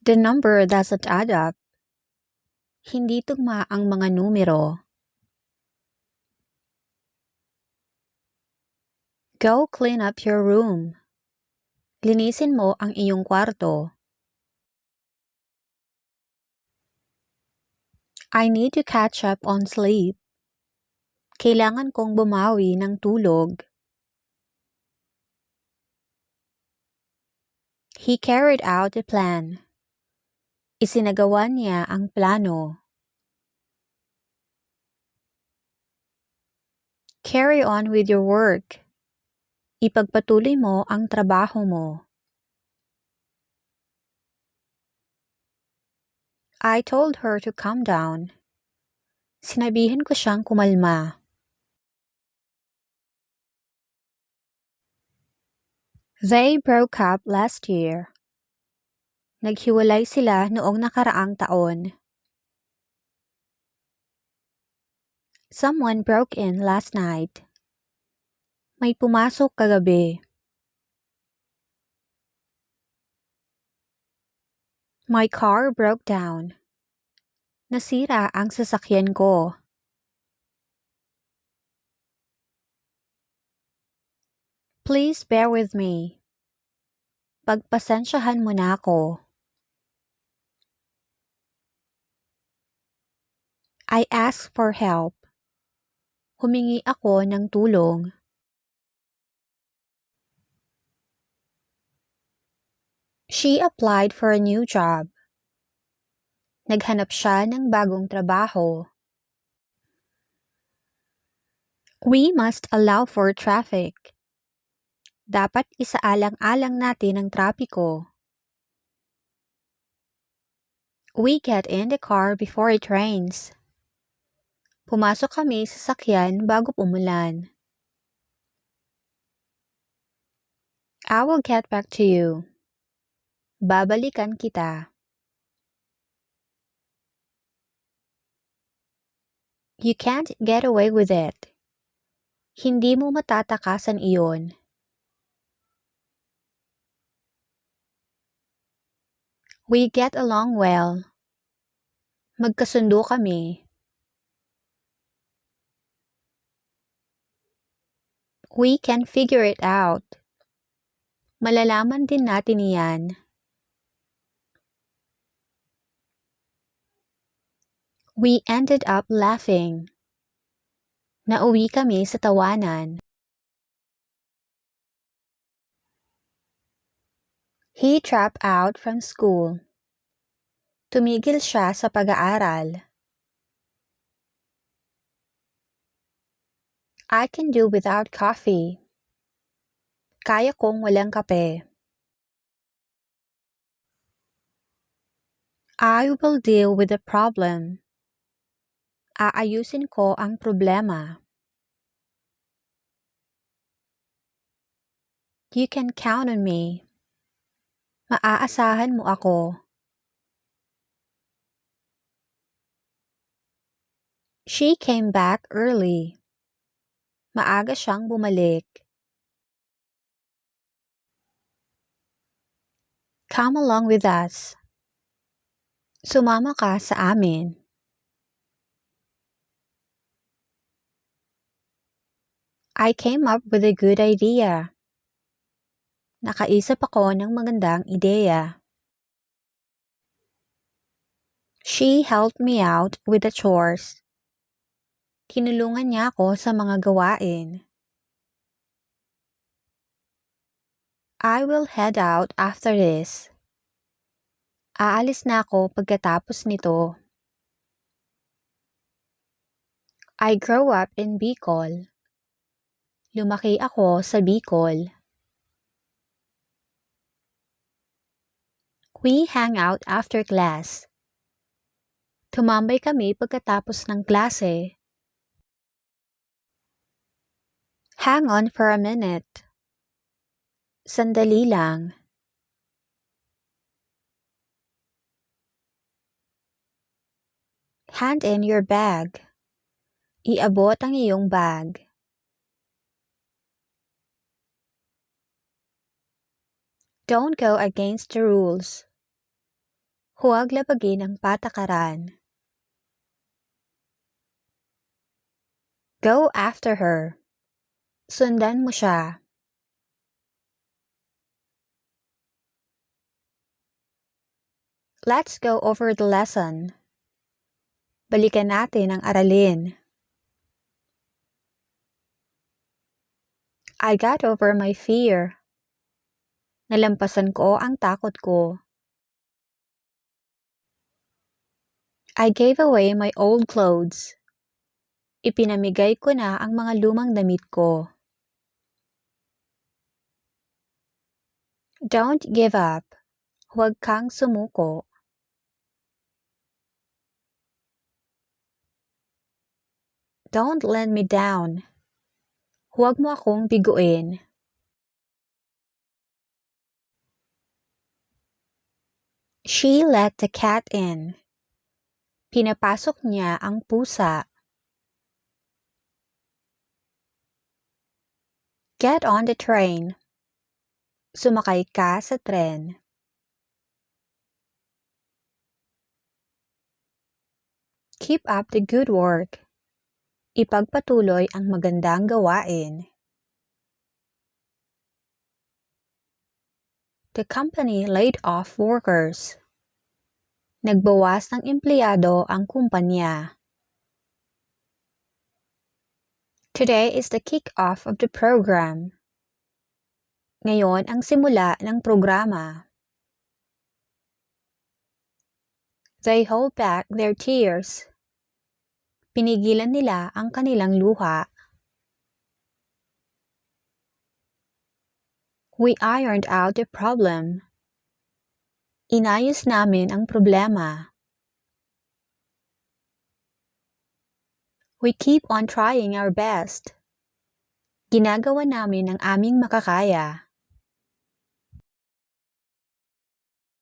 The number doesn't add up. Hindi tugma ang mga numero. Go clean up your room. Linisin mo ang iyong kwarto. I need to catch up on sleep. Kailangan kong bumawi ng tulog. He carried out the plan. Isinagawa niya ang plano. Carry on with your work. Ipagpatuloy mo ang trabaho mo. I told her to calm down. Sinabihan ko siyang kumalma. They broke up last year. Naghiwalay sila noong nakaraang taon. Someone broke in last night. May pumasok kagabi. My car broke down. Nasira ang sasakyan ko. Please bear with me. Pagpasensyahan mo na ako. I asked for help. Humingi ako ng tulong. She applied for a new job. Naghanap siya ng bagong trabaho. We must allow for traffic. Dapat isaalang-alang natin ang trapiko. We get in the car before it rains. Pumasok kami sa sakyan bago umulan. I will get back to you. Babalikan kita. You can't get away with it. Hindi mo matatakasan iyon. We get along well. Magkasundo kami. We can figure it out. Malalaman din natin iyan. We ended up laughing. Nauwi kami sa tawanan. He dropped out from school. Tumigil siya sa pag-aaral. I can do without coffee. Kaya kong walang kape. I will deal with the problem. Aayusin ko ang problema. You can count on me. Maaasahan mo ako. She came back early. Maaga siyang bumalik. Come along with us. Sumama ka sa amin. I came up with a good idea. Nakaisip ako ng magandang ideya. She helped me out with the chores. Tinulungan niya ako sa mga gawain. I will head out after this. Aalis na ako pagkatapos nito. I grew up in Bicol. Lumaki ako sa Bicol. We hang out after class. Tumambay kami pagkatapos ng klase. Hang on for a minute. Sandali lang. Hand in your bag. Iabot ang iyong bag. Don't go against the rules. Huwag labagin ang patakaran. Go after her. Sundan mo siya. Let's go over the lesson. Balikan natin ang aralin. I got over my fear. Nalampasan ko ang takot ko. I gave away my old clothes. Ipinamigay ko na ang mga lumang damit ko. Don't give up. Huwag kang sumuko. Don't let me down. Huwag mo akong biguin. She let the cat in. Pinapasok niya ang pusa. Get on the train. Sumakay ka sa tren. Keep up the good work. Ipagpatuloy ang magandang gawain. The company laid off workers. Nagbawas ng empleyado ang kumpanya. Today is the kick-off of the program. Ngayon ang simula ng programa. They hold back their tears. Pinigilan nila ang kanilang luha. We ironed out the problem. Inayos namin ang problema. We keep on trying our best. Ginagawa namin ang aming makakaya.